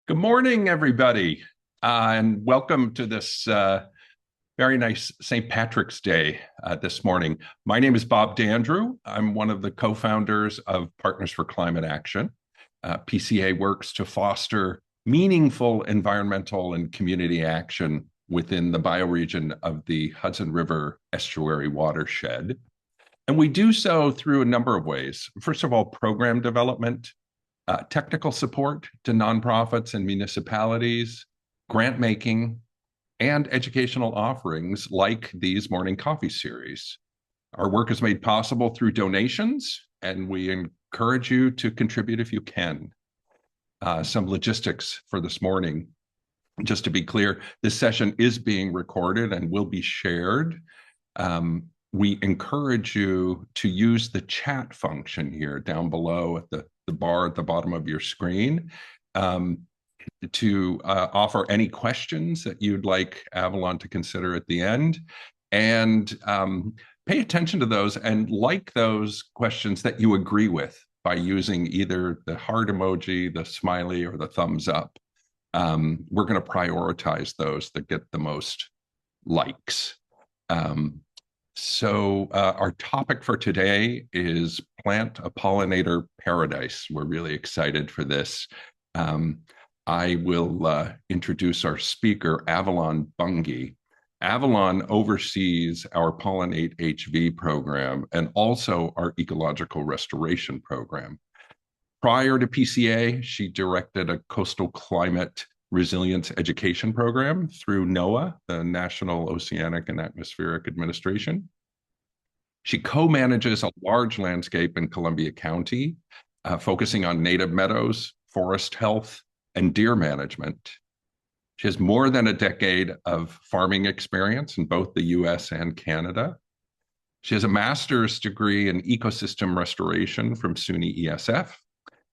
Good morning, everybody, and welcome to this very nice St. Patrick's Day this morning. My name is Bob Dandrew. I'm one of the co-founders of Partners for Climate Action. PCA works to foster meaningful environmental and community action within the bioregion of the Hudson River estuary watershed. And we do so through a number of ways. First of all, program development, technical support to nonprofits and municipalities, grant making, and educational offerings like these morning coffee series. Our work is made possible through donations, and we encourage you to contribute if you can. Some logistics for this morning. Just to be clear, this session is being recorded and will be shared. We encourage you to use the chat function here down below at the bar at the bottom of your screen to offer any questions that you'd like Avalon to consider at the end. And pay attention to those and like those questions that you agree with by using either the heart emoji, the smiley, or the thumbs up. We're going to prioritize those that get the most likes. So our topic for today is Plant a Pollinator Paradise. We're really excited for this. I will introduce our speaker, Avalon Bunge. Avalon oversees our PollinateHV program and also our Ecological Restoration program. Prior to PCA, she directed a coastal climate resilience education program through NOAA, the National Oceanic and Atmospheric Administration. She co-manages a large landscape in Columbia County, focusing on native meadows, forest health, and deer management. She has more than a decade of farming experience in both the US and Canada. She has a master's degree in ecosystem restoration from SUNY ESF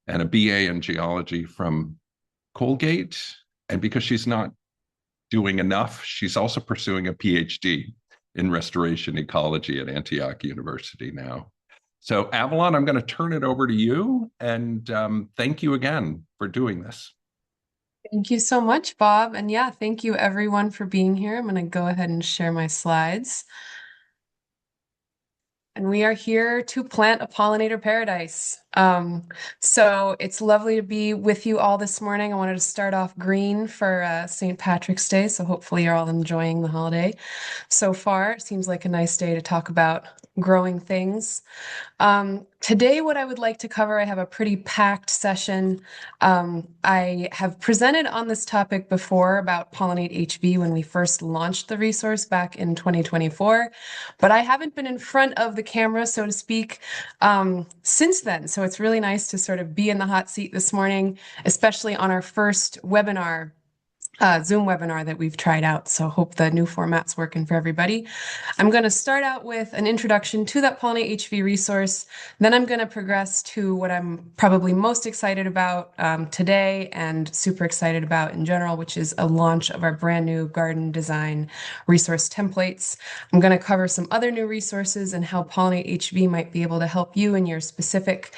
and a BA in geology from Colgate. And because she's not doing enough, she's also pursuing a PhD in restoration ecology at Antioch University now. So Avalon, I'm going to turn it over to you. And thank you again for doing this. Thank you so much, Bob. And yeah, thank you everyone for being here. I'm going to go ahead and share my slides. And we are here to plant a pollinator paradise. So it's lovely to be with you all this morning. I wanted to start off green for St. Patrick's Day, so hopefully you're all enjoying the holiday so far. It seems like a nice day to talk about growing things. Today, what I would like to cover, I have a pretty packed session. I have presented on this topic before about PollinateHV when we first launched the resource back in 2024, but I haven't been in front of the camera, so to speak, since then. So it's really nice to sort of be in the hot seat this morning, especially on our first webinar. Zoom webinar that we've tried out. So hope the new format's working for everybody. I'm going to start out with an introduction to that PollinateHV resource. Then I'm going to progress to what I'm probably most excited about today and super excited about in general, which is a launch of our brand new garden design resource templates. I'm going to cover some other new resources and how PollinateHV might be able to help you in your specific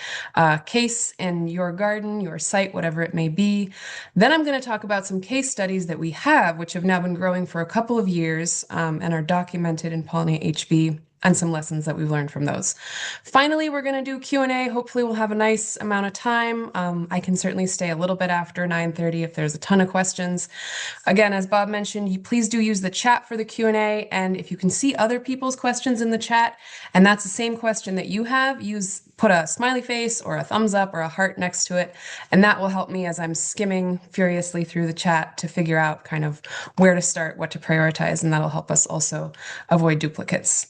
case in your garden, your site, whatever it may be. Then I'm going to talk about some case studies that we have, which have now been growing for a couple of years and are documented in PollinateHV, and some lessons that we've learned from those. Finally, we're going to do Q&A. Hopefully we'll have a nice amount of time. I can certainly stay a little bit after 9:30 if there's a ton of questions. Again, as Bob mentioned, please do use the chat for the Q&A, and if you can see other people's questions in the chat, and that's the same question that you have, put a smiley face or a thumbs up or a heart next to it, and that will help me as I'm skimming furiously through the chat to figure out kind of where to start, what to prioritize, and that'll help us also avoid duplicates.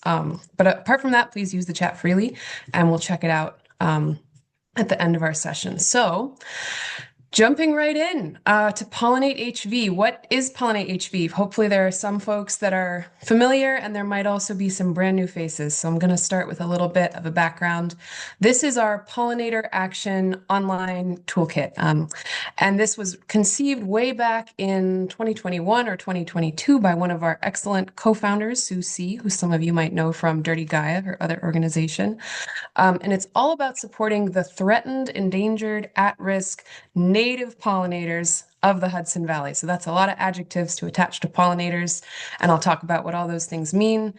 But apart from that, please use the chat freely, and we'll check it out at the end of our session. So jumping right in to PollinateHV. What is PollinateHV? Hopefully there are some folks that are familiar, and there might also be some brand new faces. So I'm going to start with a little bit of a background. This is our Pollinator Action online toolkit. And this was conceived way back in 2021 or 2022 by one of our excellent co-founders, Sue C., who some of you might know from Dirty Gaia, her other organization. And it's all about supporting the threatened, endangered, at-risk native pollinators of the Hudson Valley. So that's a lot of adjectives to attach to pollinators, and I'll talk about what all those things mean.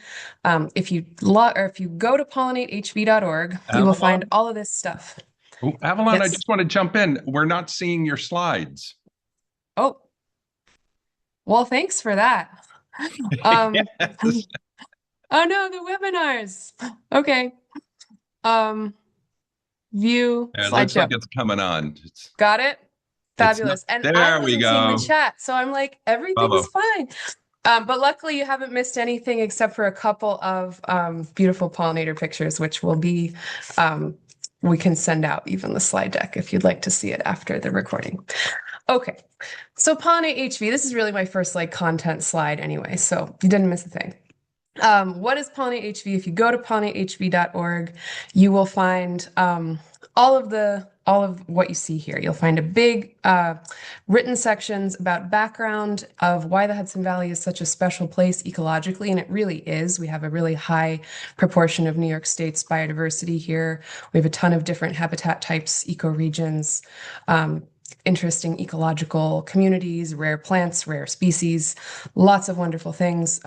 If you go to pollinatehv.org, you will find Avalon? all of this stuff. Oh, Avalon, I Yes. just want to jump in. We're not seeing your slides. Oh, well, thanks for that. Um, Yes. oh no, the webinars. Okay. Um, view It looks like slideshow. it's coming on. Got it? It's not. Fabulous. And I There we wasn't seeing the go. chat, so I'm like, everything's Bravo. fine. But luckily, you haven't missed anything except for a couple of beautiful pollinator pictures, which will be, we can send out even the slide deck if you'd like to see it after the recording. Okay, so PollinateHV, this is really my first like content slide anyway, so you didn't miss a thing. What is PollinateHV? If you go to pollinatehv.org, you will find all of what you see here. You'll find a big written sections about background of why the Hudson Valley is such a special place ecologically, and it really is. We have a really high proportion of New York State's biodiversity here. We have a ton of different habitat types, ecoregions, interesting ecological communities, rare plants, rare species, lots of wonderful things.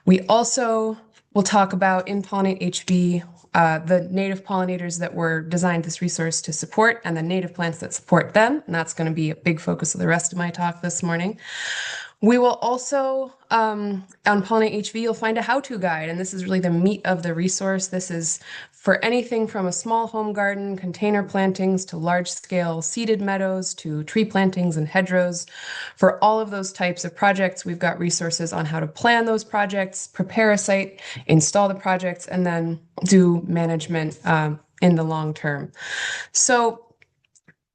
We also will talk about in PollinateHV the native pollinators that were designed this resource to support and the native plants that support them. And that's going to be a big focus of the rest of my talk this morning. We will also, on PollinateHV, you'll find a how-to guide, and this is really the meat of the resource. This is for anything from a small home garden, container plantings, to large-scale seeded meadows, to tree plantings and hedgerows. For all of those types of projects, we've got resources on how to plan those projects, prepare a site, install the projects, and then do management in the long term. So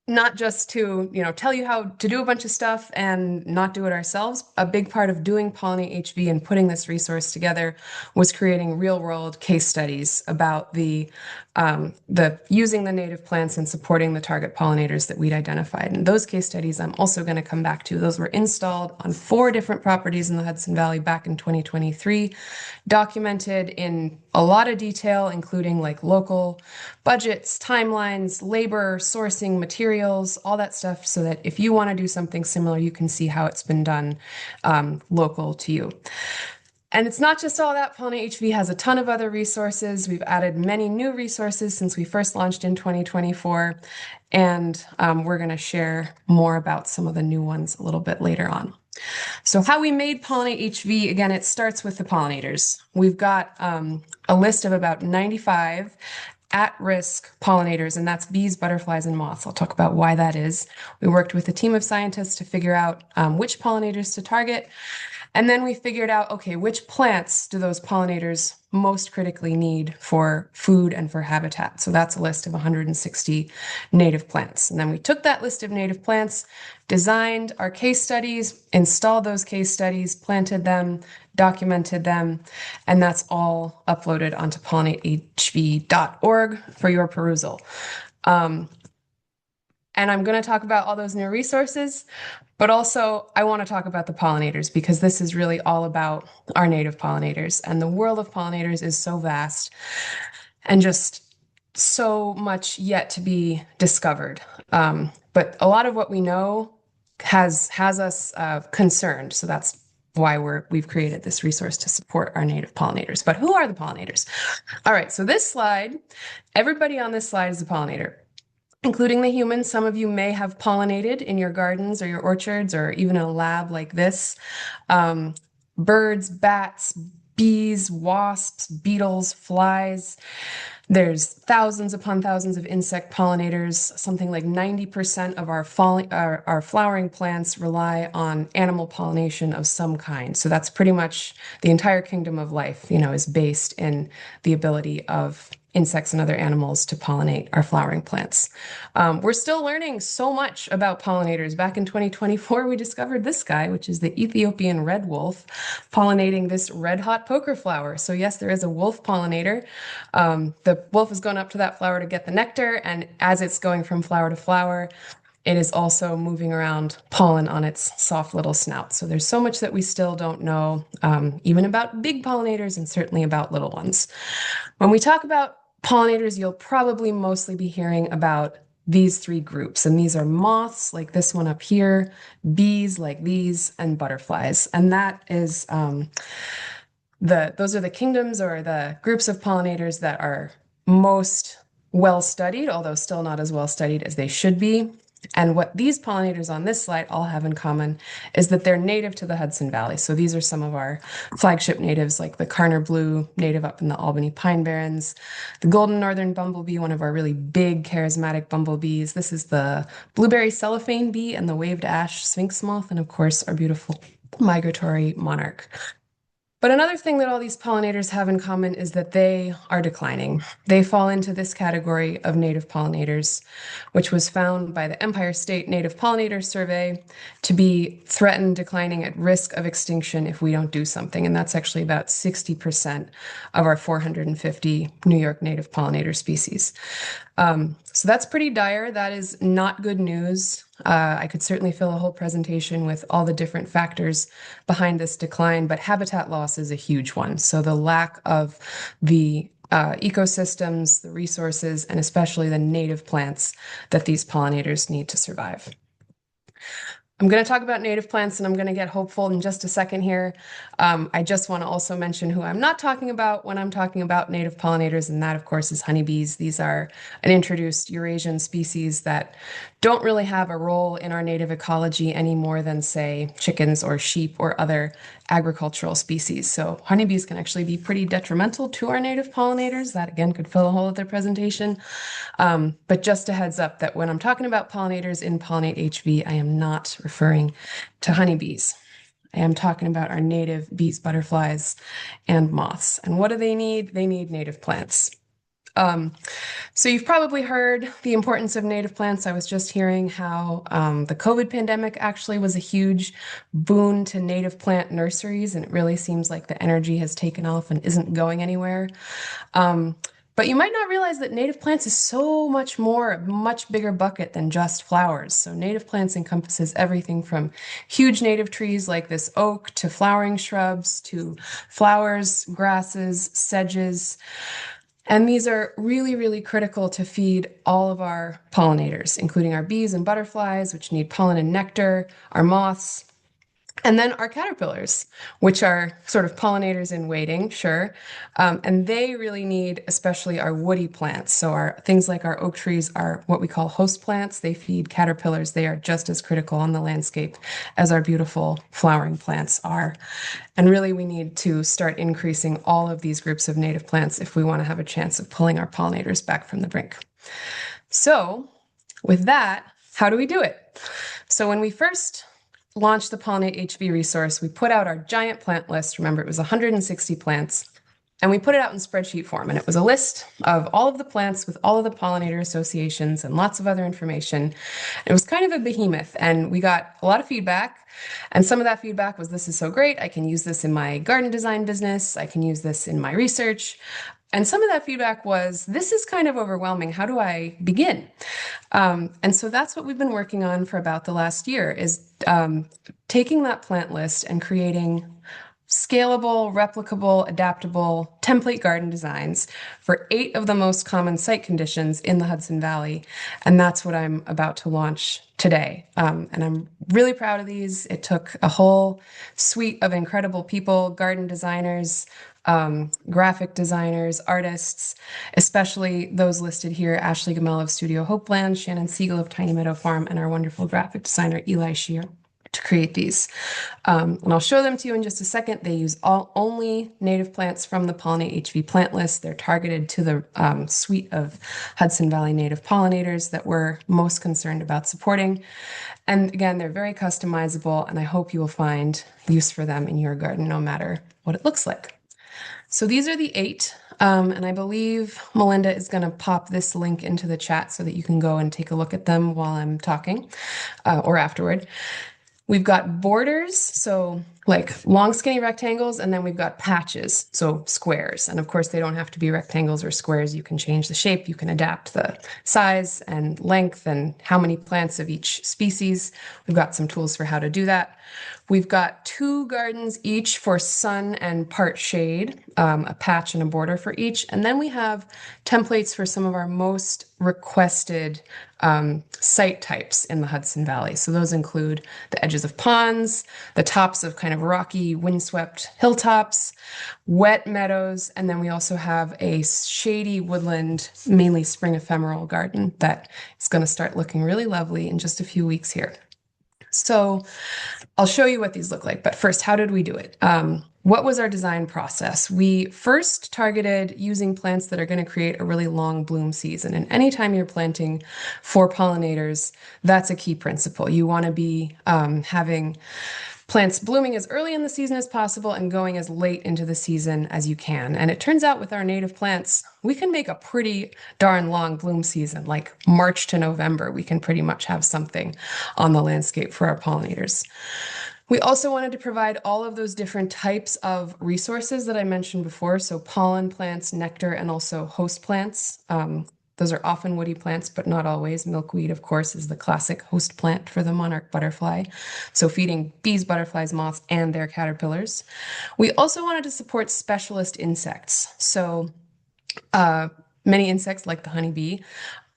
not just to, tell you how to do a bunch of stuff and not do it ourselves. A big part of doing PollinateHV and putting this resource together was creating real-world case studies about the using the native plants and supporting the target pollinators that we'd identified. And those case studies I'm also going to come back to. Those were installed on 4 different properties in the Hudson Valley back in 2023, documented in a lot of detail, including like local budgets, timelines, labor, sourcing, materials, all that stuff, so that if you want to do something similar, you can see how it's been done local to you. And it's not just all that. PollinateHV has a ton of other resources. We've added many new resources since we first launched in 2024, and we're going to share more about some of the new ones a little bit later on. So how we made PollinateHV, again, it starts with the pollinators. We've got a list of about 95 at-risk pollinators, and that's bees, butterflies, and moths. I'll talk about why that is. We worked with a team of scientists to figure out which pollinators to target. And then we figured out, okay, which plants do those pollinators most critically need for food and for habitat? So that's a list of 160 native plants. And then we took that list of native plants, designed our case studies, installed those case studies, planted them, documented them, and that's all uploaded onto pollinatehv.org for your perusal. And I'm going to talk about all those new resources, but also I want to talk about the pollinators, because this is really all about our native pollinators. And the world of pollinators is so vast and just so much yet to be discovered. But a lot of what we know has us concerned. So that's why we've created this resource to support our native pollinators. But who are the pollinators? All right, so this slide, everybody on this slide is a pollinator, including the humans. Some of you may have pollinated in your gardens or your orchards or even in a lab like this. Birds, bats, bees, wasps, beetles, flies. There's thousands upon thousands of insect pollinators. Something like 90% of our flowering plants rely on animal pollination of some kind. So that's pretty much the entire kingdom of life, is based in the ability of insects and other animals to pollinate our flowering plants. We're still learning so much about pollinators. Back in 2024, we discovered this guy, which is the Ethiopian red wolf, pollinating this red hot poker flower. So yes, there is a wolf pollinator. The wolf is going up to that flower to get the nectar, and as it's going from flower to flower, it is also moving around pollen on its soft little snout. So there's so much that we still don't know, even about big pollinators and certainly about little ones. When we talk about pollinators, you'll probably mostly be hearing about these three groups. And these are moths, like this one up here, bees like these, and butterflies. And that is those are the kingdoms or the groups of pollinators that are most well studied, although still not as well studied as they should be. And what these pollinators on this slide all have in common is that they're native to the Hudson Valley. So these are some of our flagship natives, like the Karner blue, native up in the Albany Pine Barrens, the golden northern bumblebee, one of our really big charismatic bumblebees. This is the blueberry cellophane bee and the waved ash sphinx moth, and of course, our beautiful migratory monarch. But another thing that all these pollinators have in common is that they are declining. They fall into this category of native pollinators, which was found by the Empire State Native Pollinator Survey to be threatened, declining, at risk of extinction if we don't do something. And that's actually about 60% of our 450 New York native pollinator species. So that's pretty dire. That is not good news. I could certainly fill a whole presentation with all the different factors behind this decline, but habitat loss is a huge one. So the lack of the ecosystems, the resources, and especially the native plants that these pollinators need to survive. I'm going to talk about native plants, and I'm going to get hopeful in just a second here. I just want to also mention who I'm not talking about when I'm talking about native pollinators, and that, of course, is honeybees. These are an introduced Eurasian species that don't really have a role in our native ecology any more than, say, chickens or sheep or other agricultural species. So honeybees can actually be pretty detrimental to our native pollinators. That, again, could fill a whole other presentation. But just a heads up that when I'm talking about pollinators in PollinateHV, I am not referring to honeybees. I am talking about our native bees, butterflies, and moths. And what do they need? They need native plants. So you've probably heard the importance of native plants. I was just hearing how the COVID pandemic actually was a huge boon to native plant nurseries, and it really seems like the energy has taken off and isn't going anywhere. But you might not realize that native plants is so much more, a much bigger bucket than just flowers. So native plants encompasses everything from huge native trees like this oak to flowering shrubs to flowers, grasses, sedges. And these are really, really critical to feed all of our pollinators, including our bees and butterflies, which need pollen and nectar, our moths, and then our caterpillars, which are sort of pollinators in waiting, sure. And they really need, especially our woody plants. So our things like our oak trees are what we call host plants. They feed caterpillars. They are just as critical on the landscape as our beautiful flowering plants are. And really, we need to start increasing all of these groups of native plants if we want to have a chance of pulling our pollinators back from the brink. So with that, how do we do it? So when we first launched the PollinateHV resource, we put out our giant plant list. Remember, it was 160 plants. And we put it out in spreadsheet form. And it was a list of all of the plants with all of the pollinator associations and lots of other information. It was kind of a behemoth. And we got a lot of feedback. And some of that feedback was, this is so great. I can use this in my garden design business. I can use this in my research. And some of that feedback was, this is kind of overwhelming. How do I begin? And so that's what we've been working on for about the last year, is taking that plant list and creating scalable, replicable, adaptable template garden designs for 8 of the most common site conditions in the Hudson Valley. And that's what I'm about to launch today. And I'm really proud of these. It took a whole suite of incredible people, garden designers, graphic designers, artists, especially those listed here: Ashley Gamel of Studio Hopeland, Shannon Siegel of Tiny Meadow Farm, and our wonderful graphic designer, Eli Shear, to create these. And I'll show them to you in just a second. They use only native plants from the PollinateHV plant list. They're targeted to the suite of Hudson Valley native pollinators that we're most concerned about supporting. And again, they're very customizable, and I hope you will find use for them in your garden, no matter what it looks like. So these are the 8, and I believe Melinda is going to pop this link into the chat so that you can go and take a look at them while I'm talking, or afterward. We've got borders. So like long skinny rectangles, and then we've got patches, so squares. And of course, they don't have to be rectangles or squares. You can change the shape, you can adapt the size and length and how many plants of each species. We've got some tools for how to do that. We've got two gardens each for sun and part shade, a patch and a border for each. And then we have templates for some of our most requested site types in the Hudson Valley. So those include the edges of ponds, the tops of kind of rocky, windswept hilltops, wet meadows, and then we also have a shady woodland, mainly spring ephemeral garden that is going to start looking really lovely in just a few weeks here. So I'll show you what these look like, but first, how did we do it? What was our design process? We first targeted using plants that are going to create a really long bloom season. And anytime you're planting for pollinators, that's a key principle. You want to be having plants blooming as early in the season as possible and going as late into the season as you can. And it turns out with our native plants, we can make a pretty darn long bloom season, like March to November. We can pretty much have something on the landscape for our pollinators. We also wanted to provide all of those different types of resources that I mentioned before. So pollen plants, nectar, and also host plants. Those are often woody plants, but not always. Milkweed, of course, is the classic host plant for the monarch butterfly. So feeding bees, butterflies, moths, and their caterpillars. We also wanted to support specialist insects. So many insects, like the honeybee,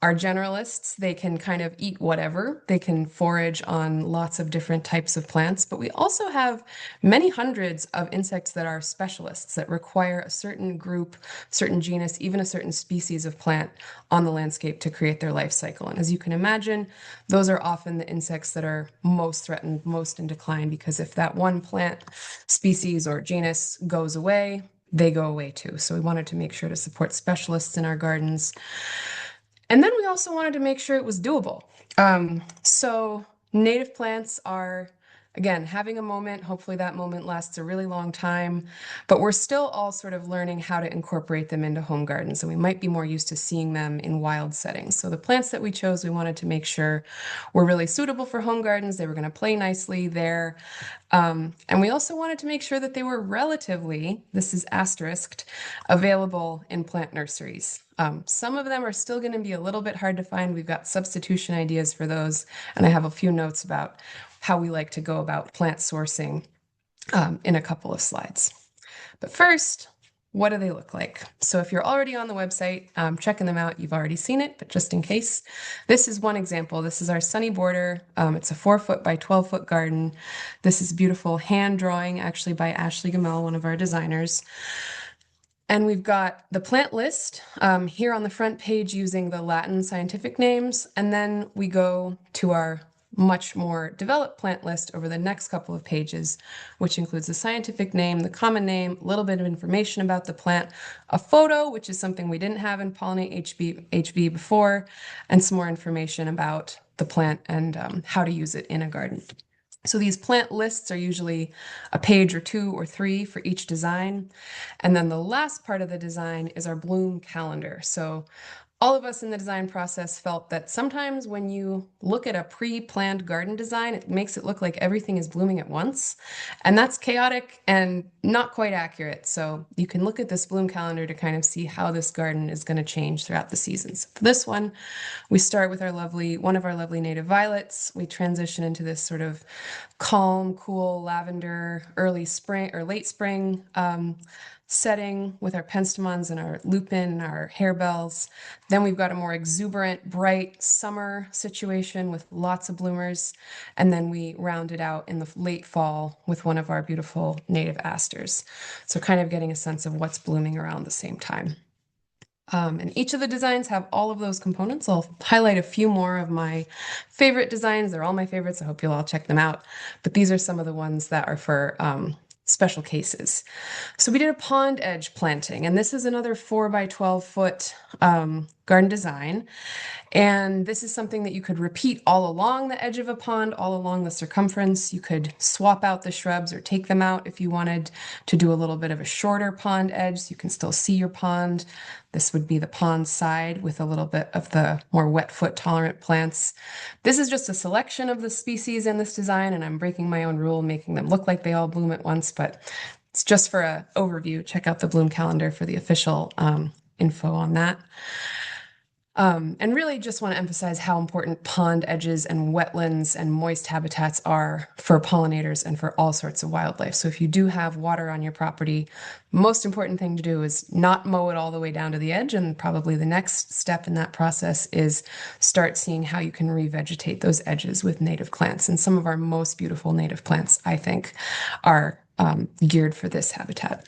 are generalists. They can kind of eat whatever. They can forage on lots of different types of plants, but we also have many hundreds of insects that are specialists that require a certain group, certain genus, even a certain species of plant on the landscape to create their life cycle. And as you can imagine, those are often the insects that are most threatened, most in decline, because if that one plant species or genus goes away, they go away too. So we wanted to make sure to support specialists in our gardens. And then we also wanted to make sure it was doable. So native plants are, again, having a moment. Hopefully that moment lasts a really long time, but we're still all sort of learning how to incorporate them into home gardens, and we might be more used to seeing them in wild settings. So the plants that we chose, we wanted to make sure were really suitable for home gardens. They were going to play nicely there. And we also wanted to make sure that they were relatively, this is asterisked, available in plant nurseries. Some of them are still going to be a little bit hard to find. We've got substitution ideas for those, and I have a few notes about how we like to go about plant sourcing in a couple of slides. But first, what do they look like? So if you're already on the website checking them out, you've already seen it, but just in case, this is one example. This is our sunny border. It's a 4-foot by 12-foot garden. This is beautiful hand drawing, actually by Ashley Gamel, one of our designers. And we've got the plant list here on the front page using the Latin scientific names. And then we go to our much more developed plant list over the next couple of pages, which includes the scientific name, the common name, a little bit of information about the plant, a photo, which is something we didn't have in PollinateHV before, and some more information about the plant and how to use it in a garden. So these plant lists are usually a page or 2 or 3 for each design. And then the last part of the design is our bloom calendar. So all of us in the design process felt that sometimes when you look at a pre-planned garden design, it makes it look like everything is blooming at once. And that's chaotic and not quite accurate. So you can look at this bloom calendar to kind of see how this garden is going to change throughout the seasons. For this one, we start with one of our lovely native violets. We transition into this sort of calm, cool lavender, early spring or late spring setting with our penstemons and our lupin and our harebells. Then we've got a more exuberant, bright summer situation with lots of bloomers. And then we round it out in the late fall with one of our beautiful native asters. So kind of getting a sense of what's blooming around the same time. And each of the designs have all of those components. I'll highlight a few more of my favorite designs. They're all my favorites. I hope you'll all check them out. But these are some of the ones that are for special cases. So we did a pond edge planting, and this is another 4 by 12 foot garden design. And this is something that you could repeat all along the edge of a pond, all along the circumference. You could swap out the shrubs or take them out if you wanted to do a little bit of a shorter pond edge so you can still see your pond. This would be the pond side with a little bit of the more wet foot tolerant plants. This is just a selection of the species in this design, and I'm breaking my own rule, making them look like they all bloom at once, but it's just for an overview. Check out the bloom calendar for the official info on that. And really just want to emphasize how important pond edges and wetlands and moist habitats are for pollinators and for all sorts of wildlife. So if you do have water on your property, most important thing to do is not mow it all the way down to the edge. And probably the next step in that process is start seeing how you can revegetate those edges with native plants. And some of our most beautiful native plants, I think, are geared for this habitat.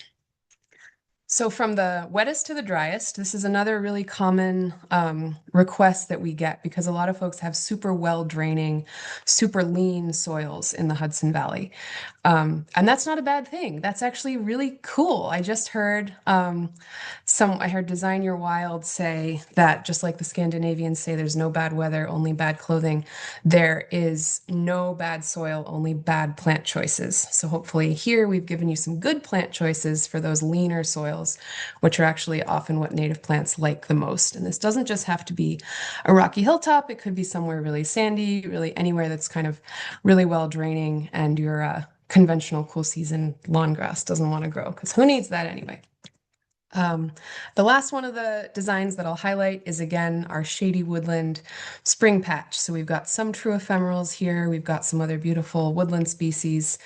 So from the wettest to the driest, this is another really common request that we get because a lot of folks have super well draining, super lean soils in the Hudson Valley. And that's not a bad thing. That's actually really cool. I just heard I heard Design Your Wild say that just like the Scandinavians say there's no bad weather, only bad clothing, there is no bad soil, only bad plant choices. So hopefully here we've given you some good plant choices for those leaner soils, which are actually often what native plants like the most. And this doesn't just have to be a rocky hilltop. It could be somewhere really sandy, really anywhere that's kind of really well draining and your conventional cool season lawn grass doesn't want to grow because who needs that anyway? The last one of the designs that I'll highlight is again our shady woodland spring patch. So we've got some true ephemerals here. We've got some other beautiful woodland species.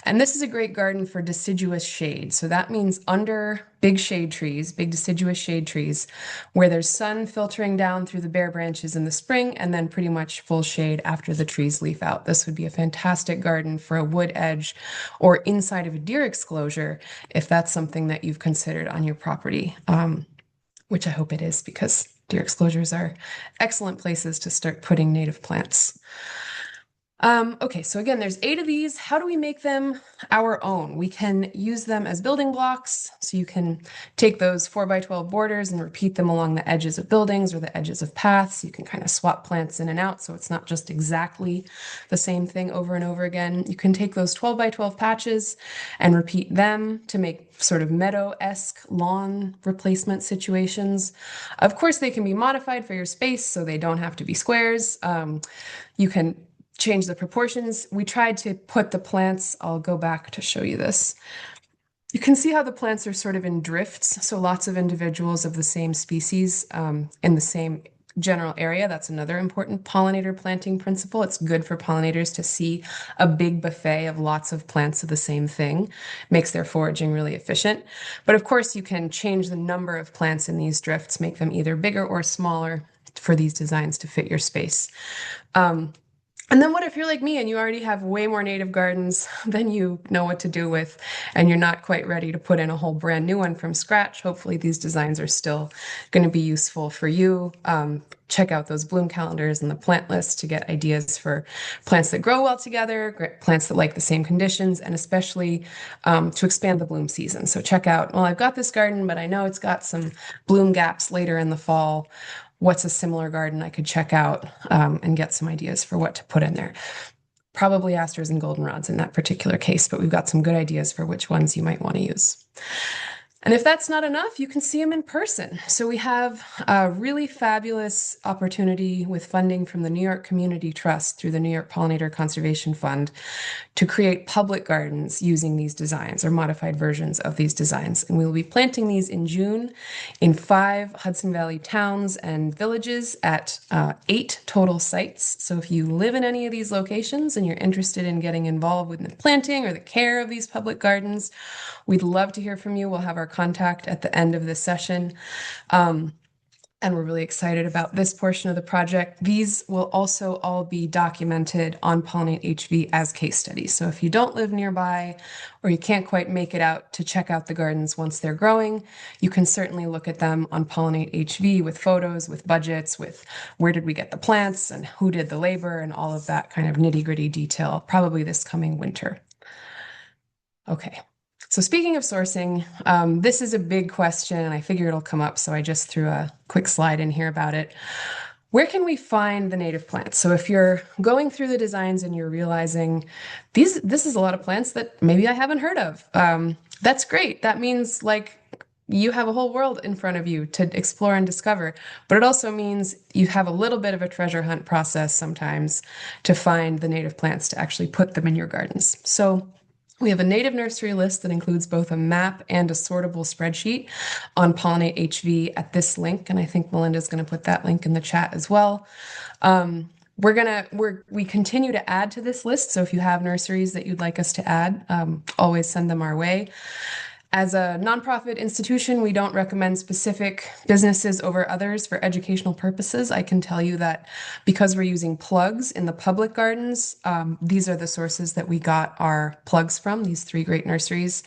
And this is a great garden for deciduous shade. So that means under big shade trees, big deciduous shade trees, where there's sun filtering down through the bare branches in the spring and then pretty much full shade after the trees leaf out. This would be a fantastic garden for a wood edge or inside of a deer exclosure if that's something that you've considered on your property, which I hope it is because deer exclosures are excellent places to start putting native plants. Okay, so again, there's 8 of these. How do we make them our own? We can use them as building blocks. So you can take those 4x12 borders and repeat them along the edges of buildings or the edges of paths. You can kind of swap plants in and out so it's not just exactly the same thing over and over again. You can take those 12x12 patches and repeat them to make sort of meadow-esque lawn replacement situations. Of course, they can be modified for your space so they don't have to be squares. You can change the proportions. We tried to put the plants, I'll go back to show you this. You can see how the plants are sort of in drifts. So lots of individuals of the same species in the same general area. That's another important pollinator planting principle. It's good for pollinators to see a big buffet of lots of plants of the same thing. Makes their foraging really efficient. But of course, you can change the number of plants in these drifts, make them either bigger or smaller for these designs to fit your space. And then what if you're like me and you already have way more native gardens than you know what to do with, and you're not quite ready to put in a whole brand new one from scratch? Hopefully these designs are still going to be useful for you. Check out those bloom calendars and the plant list to get ideas for plants that grow well together, plants that like the same conditions, and especially to expand the bloom season. So check out, well, I've got this garden, but I know it's got some bloom gaps later in the fall. What's a similar garden I could check out and get some ideas for what to put in there. Probably asters and goldenrods in that particular case, but we've got some good ideas for which ones you might want to use. And if that's not enough, you can see them in person. So we have a really fabulous opportunity with funding from the New York Community Trust through the New York Pollinator Conservation Fund to create public gardens using these designs or modified versions of these designs. And we'll be planting these in June in 5 Hudson Valley towns and villages at 8 total sites. So if you live in any of these locations and you're interested in getting involved with the planting or the care of these public gardens, we'd love to hear from you. We'll have our contact at the end of this session. And we're really excited about this portion of the project. These will also all be documented on PollinateHV as case studies. So if you don't live nearby or you can't quite make it out to check out the gardens once they're growing, you can certainly look at them on PollinateHV with photos, with budgets, with where did we get the plants and who did the labor and all of that kind of nitty-gritty detail, probably this coming winter. Okay. So speaking of sourcing, this is a big question, and I figure it'll come up, so I just threw a quick slide in here about it. Where can we find the native plants? So if you're going through the designs and you're realizing this is a lot of plants that maybe I haven't heard of, that's great. That means like you have a whole world in front of you to explore and discover. But it also means you have a little bit of a treasure hunt process sometimes to find the native plants to actually put them in your gardens. So we have a native nursery list that includes both a map and a sortable spreadsheet on PollinateHV at this link, and I think Melinda's going to put that link in the chat as well. We continue to add to this list, so if you have nurseries that you'd like us to add, always send them our way. As a nonprofit institution, we don't recommend specific businesses over others for educational purposes. I can tell you that because we're using plugs in the public gardens, these are the sources that we got our plugs from, these three great nurseries.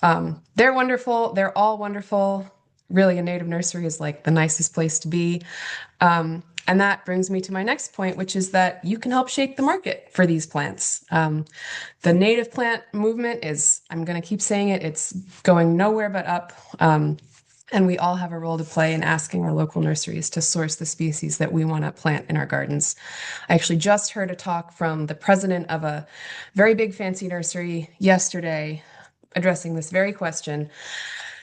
They're wonderful. They're all wonderful. Really, a native nursery is like the nicest place to be. And that brings me to my next point, which is that you can help shape the market for these plants. The native plant movement is, I'm going to keep saying it, it's going nowhere but up. And we all have a role to play in asking our local nurseries to source the species that we want to plant in our gardens. I actually just heard a talk from the president of a very big fancy nursery yesterday addressing this very question.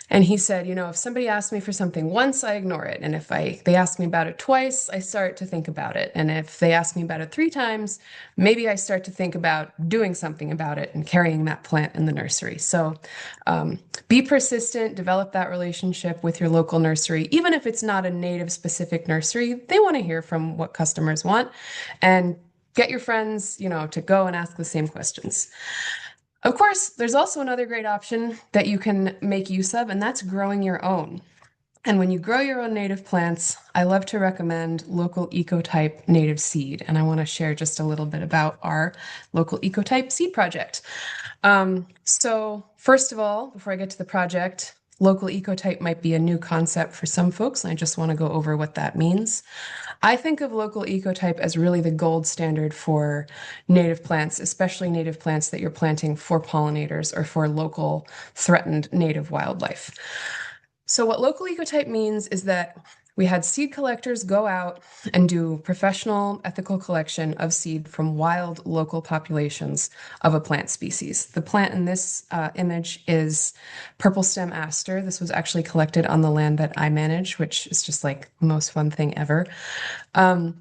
And he said, you know, if somebody asks me for something once, I ignore it. And if they ask me about it twice, I start to think about it. And if they ask me about it 3 times, maybe I start to think about doing something about it and carrying that plant in the nursery. So be persistent, develop that relationship with your local nursery. Even if it's not a native specific nursery, they want to hear from what customers want. And get your friends, you know, to go and ask the same questions. Of course, there's also another great option that you can make use of, and that's growing your own. And when you grow your own native plants, I love to recommend local ecotype native seed. And I want to share just a little bit about our local ecotype seed project. So first of all, before I get to the project, local ecotype might be a new concept for some folks, and I just want to go over what that means. I think of local ecotype as really the gold standard for native plants, especially native plants that you're planting for pollinators or for local threatened native wildlife. So what local ecotype means is that we had seed collectors go out and do professional ethical collection of seed from wild local populations of a plant species. The plant in this image is purple stem aster. This was actually collected on the land that I manage, which is just like the most fun thing ever. And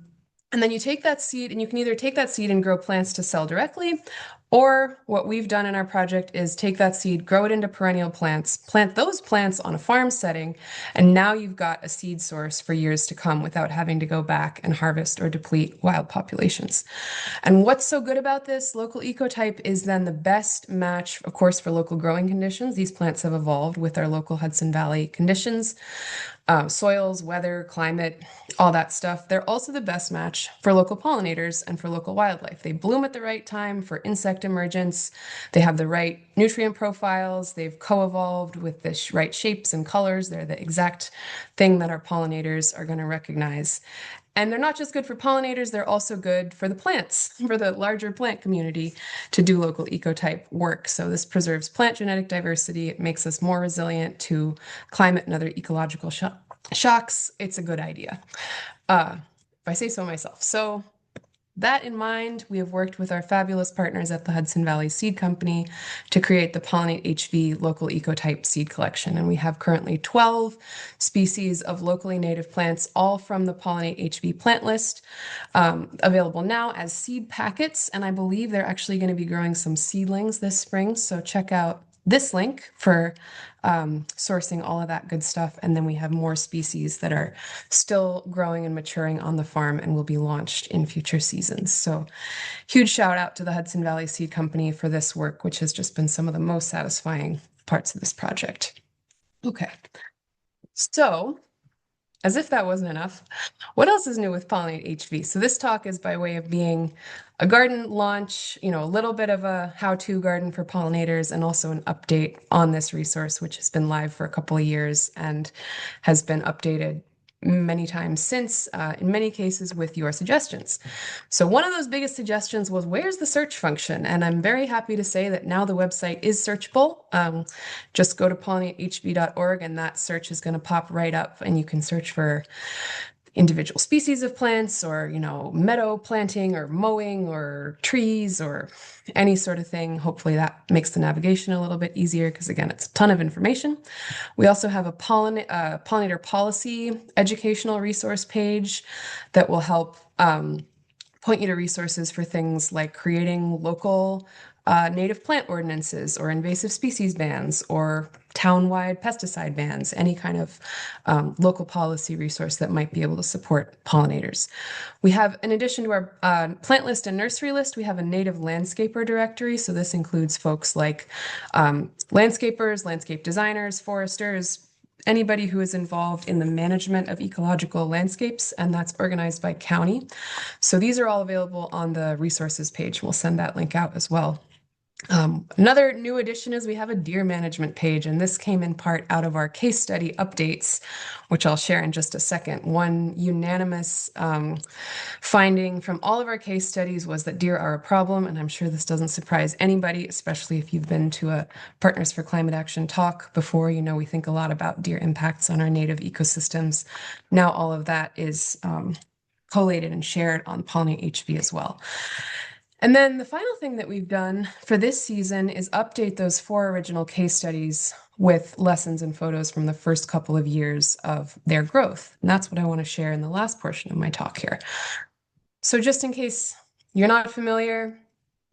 then you take that seed and you can either take that seed and grow plants to sell directly, or what we've done in our project is take that seed, grow it into perennial plants, plant those plants on a farm setting, and now you've got a seed source for years to come without having to go back and harvest or deplete wild populations. And what's so good about this local ecotype is then the best match, of course, for local growing conditions. These plants have evolved with our local Hudson Valley conditions. Soils, weather, climate, all that stuff. They're also the best match for local pollinators and for local wildlife. They bloom at the right time for insect emergence. They have the right nutrient profiles. They've co-evolved with the right shapes and colors. They're the exact thing that our pollinators are going to recognize. And they're not just good for pollinators, they're also good for the plants, for the larger plant community to do local ecotype work. So this preserves plant genetic diversity. It makes us more resilient to climate and other ecological shocks. It's a good idea, if I say so myself. So that in mind, we have worked with our fabulous partners at the Hudson Valley Seed Company to create the PollinateHV local ecotype seed collection. And we have currently 12 species of locally native plants, all from the PollinateHV plant list, available now as seed packets. And I believe they're actually going to be growing some seedlings this spring. So check out this link for sourcing all of that good stuff. And then we have more species that are still growing and maturing on the farm and will be launched in future seasons. So huge shout out to the Hudson Valley Seed Company for this work, which has just been some of the most satisfying parts of this project. Okay, so as if that wasn't enough, what else is new with PollinateHV? So this talk is by way of being a garden launch, you know, a little bit of a how-to garden for pollinators, and also an update on this resource, which has been live for a couple of years and has been updated many times since, in many cases with your suggestions. So one of those biggest suggestions was, where's the search function? And I'm very happy to say that now the website is searchable. Just go to pollinatehv.org and that search is going to pop right up, and you can search for individual species of plants, or meadow planting or mowing or trees or any sort of thing. Hopefully that makes the navigation a little bit easier, because again, it's a ton of information. We also have a pollinator policy educational resource page that will help point you to resources for things like creating local native plant ordinances or invasive species bans or town-wide pesticide bans, any kind of local policy resource that might be able to support pollinators. We have, in addition to our plant list and nursery list, we have a native landscaper directory. So this includes folks like landscapers, landscape designers, foresters, anybody who is involved in the management of ecological landscapes, and that's organized by county. So these are all available on the resources page. We'll send that link out as well. Another new addition is we have a deer management page, and this came in part out of our case study updates, which I'll share in just a second. One unanimous finding from all of our case studies was that deer are a problem, and I'm sure this doesn't surprise anybody, especially if you've been to a Partners for Climate Action talk before. We think a lot about deer impacts on our native ecosystems. Now all of that is collated and shared on PollinateHV as well. And then the final thing that we've done for this season is update those 4 original case studies with lessons and photos from the first couple of years of their growth. And that's what I want to share in the last portion of my talk here. So just in case you're not familiar,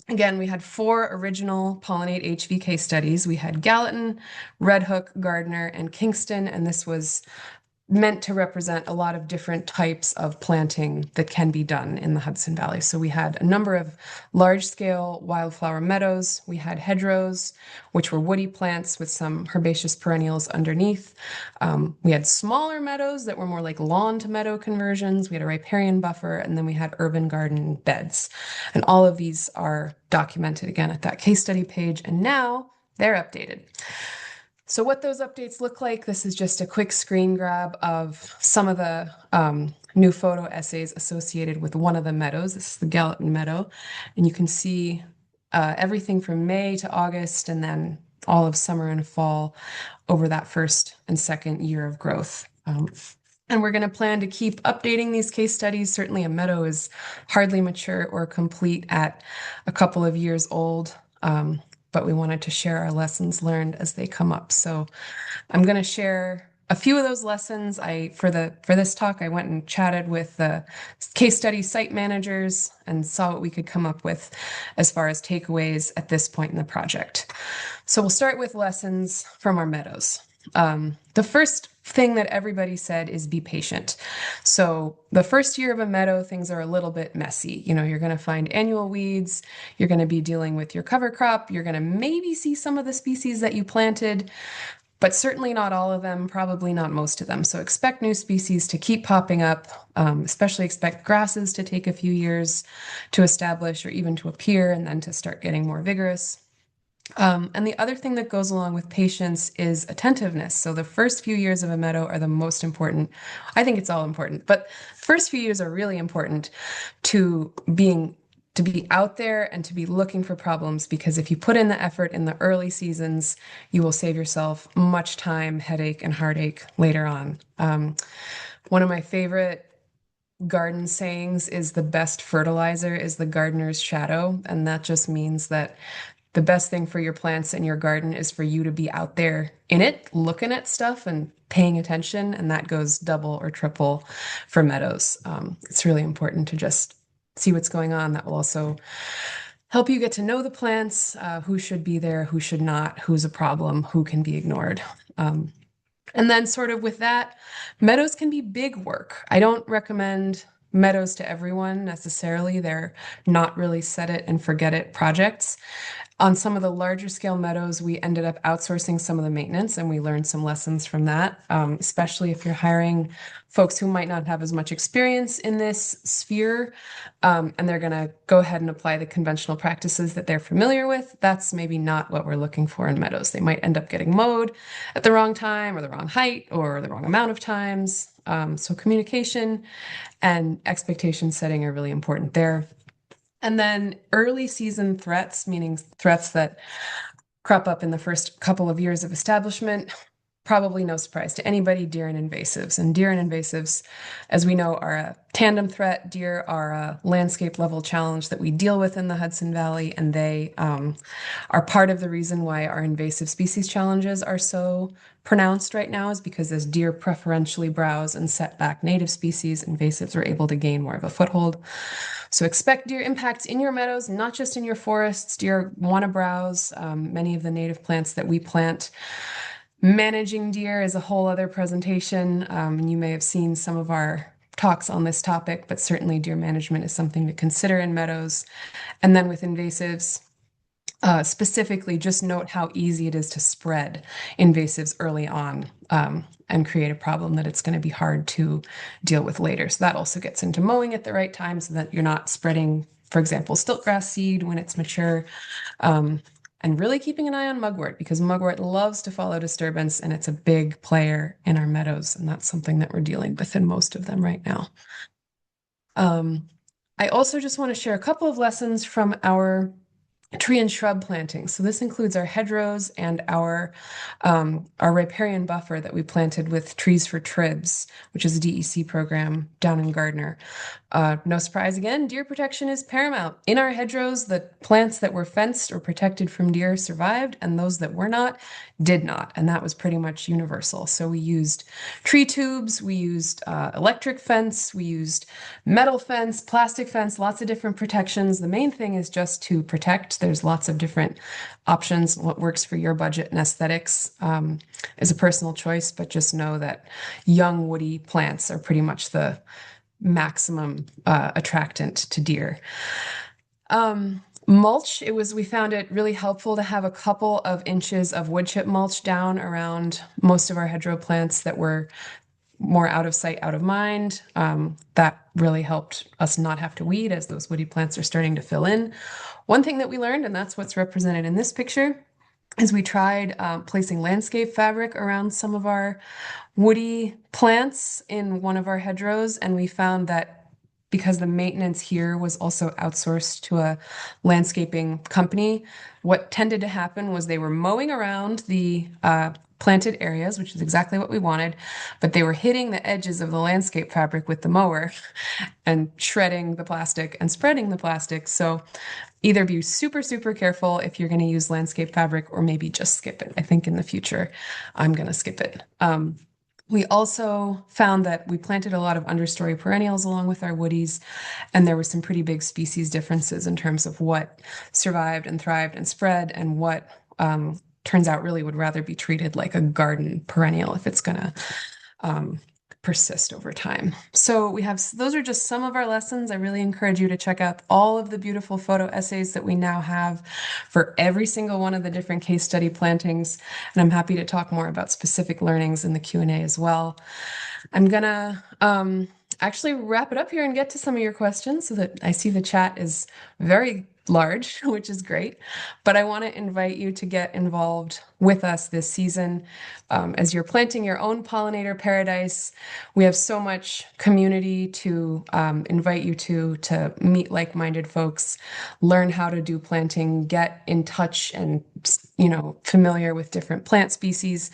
again, we had 4 original PollinateHV case studies. We had Gallatin, Red Hook, Gardner, and Kingston, and this was meant to represent a lot of different types of planting that can be done in the Hudson Valley. So we had a number of large-scale wildflower meadows. We had hedgerows, which were woody plants with some herbaceous perennials underneath. We had smaller meadows that were more like lawn to meadow conversions. We had a riparian buffer, and then we had urban garden beds. And all of these are documented again at that case study page, and now they're updated. So what those updates look like, this is just a quick screen grab of some of the new photo essays associated with one of the meadows. This is the Gallatin Meadow. And you can see everything from May to August, and then all of summer and fall over that first and second year of growth. And we're going to plan to keep updating these case studies. Certainly a meadow is hardly mature or complete at a couple of years old. But we wanted to share our lessons learned as they come up. So I'm going to share a few of those lessons. For this talk, I went and chatted with the case study site managers and saw what we could come up with as far as takeaways at this point in the project. So we'll start with lessons from our meadows. The first thing that everybody said is be patient. So the first year of a meadow, things are a little bit messy. You're going to find annual weeds. You're going to be dealing with your cover crop. You're going to maybe see some of the species that you planted, but certainly not all of them, probably not most of them. So expect new species to keep popping up, especially expect grasses to take a few years to establish or even to appear and then to start getting more vigorous. And the other thing that goes along with patience is attentiveness. So the first few years of a meadow are the most important. I think it's all important, but the first few years are really important to be out there and to be looking for problems, because if you put in the effort in the early seasons, you will save yourself much time, headache, and heartache later on. One of my favorite garden sayings is the best fertilizer is the gardener's shadow. And that just means that the best thing for your plants in your garden is for you to be out there in it, looking at stuff and paying attention. And that goes double or triple for meadows. It's really important to just see what's going on. That will also help you get to know the plants, who should be there, who should not, who's a problem, who can be ignored. And then sort of with that, meadows can be big work. I don't recommend meadows to everyone necessarily. They're not really set it and forget it projects. On some of the larger scale meadows, we ended up outsourcing some of the maintenance, and we learned some lessons from that, especially if you're hiring folks who might not have as much experience in this sphere, and they're going to go ahead and apply the conventional practices that they're familiar with. That's maybe not what we're looking for in meadows. They might end up getting mowed at the wrong time or the wrong height or the wrong amount of times. So communication and expectation setting are really important there. And then early season threats, meaning threats that crop up in the first couple of years of establishment, probably no surprise to anybody, deer and invasives. And deer and invasives, as we know, are a tandem threat. Deer are a landscape level challenge that we deal with in the Hudson Valley, and they are part of the reason why our invasive species challenges are so pronounced right now, is because as deer preferentially browse and set back native species, invasives are able to gain more of a foothold. So expect deer impacts in your meadows, not just in your forests. Deer want to browse many of the native plants that we plant. Managing deer is a whole other presentation. You may have seen some of our talks on this topic, but certainly deer management is something to consider in meadows. And then with invasives, specifically, just note how easy it is to spread invasives early on and create a problem that it's going to be hard to deal with later. So that also gets into mowing at the right time so that you're not spreading, for example, stiltgrass seed when it's mature. And really keeping an eye on mugwort, because mugwort loves to follow disturbance and it's a big player in our meadows. And that's something that we're dealing with in most of them right now. I also just want to share a couple of lessons from our tree and shrub planting. So this includes our hedgerows and our riparian buffer that we planted with Trees for Tribs, which is a DEC program down in Gardner. No surprise again, deer protection is paramount. In our hedgerows, the plants that were fenced or protected from deer survived, and those that were not did not. And that was pretty much universal. So we used tree tubes, we used electric fence, we used metal fence, plastic fence, lots of different protections. The main thing is just to protect. There's lots of different options. What works for your budget and aesthetics is a personal choice, but just know that young woody plants are pretty much the maximum attractant to deer. Mulch, we found it really helpful to have a couple of inches of wood chip mulch down around most of our hedgerow plants that were more out of sight, out of mind. That really helped us not have to weed as those woody plants are starting to fill in. One thing that we learned, and that's what's represented in this picture, is we tried placing landscape fabric around some of our woody plants in one of our hedgerows, and we found that because the maintenance here was also outsourced to a landscaping company, what tended to happen was they were mowing around the planted areas, which is exactly what we wanted, but they were hitting the edges of the landscape fabric with the mower and shredding the plastic and spreading the plastic. So either be super, super careful if you're going to use landscape fabric, or maybe just skip it. I think in the future, I'm going to skip it. We also found that we planted a lot of understory perennials along with our woodies, and there were some pretty big species differences in terms of what survived and thrived and spread, and what turns out really would rather be treated like a garden perennial if it's going to persist over time. So those are just some of our lessons. I really encourage you to check out all of the beautiful photo essays that we now have for every single one of the different case study plantings. And I'm happy to talk more about specific learnings in the Q&A as well. I'm gonna actually wrap it up here and get to some of your questions, so that I see the chat is very large, which is great. But I want to invite you to get involved with us this season as you're planting your own pollinator paradise. We have so much community to invite you to meet like-minded folks, learn how to do planting, get in touch and familiar with different plant species.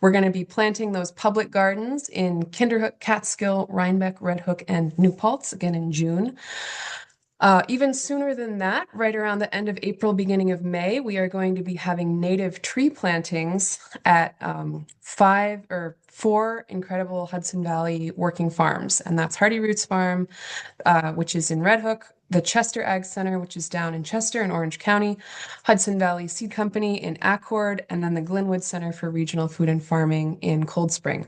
We're going to be planting those public gardens in Kinderhook, Catskill, Rhinebeck, Red Hook, and New Paltz again in June. Even sooner than that, right around the end of April, beginning of May, we are going to be having native tree plantings at 4 incredible Hudson Valley working farms. And that's Hardy Roots Farm, which is in Red Hook, the Chester Ag Center, which is down in Chester in Orange County, Hudson Valley Seed Company in Accord, and then the Glenwood Center for Regional Food and Farming in Cold Spring.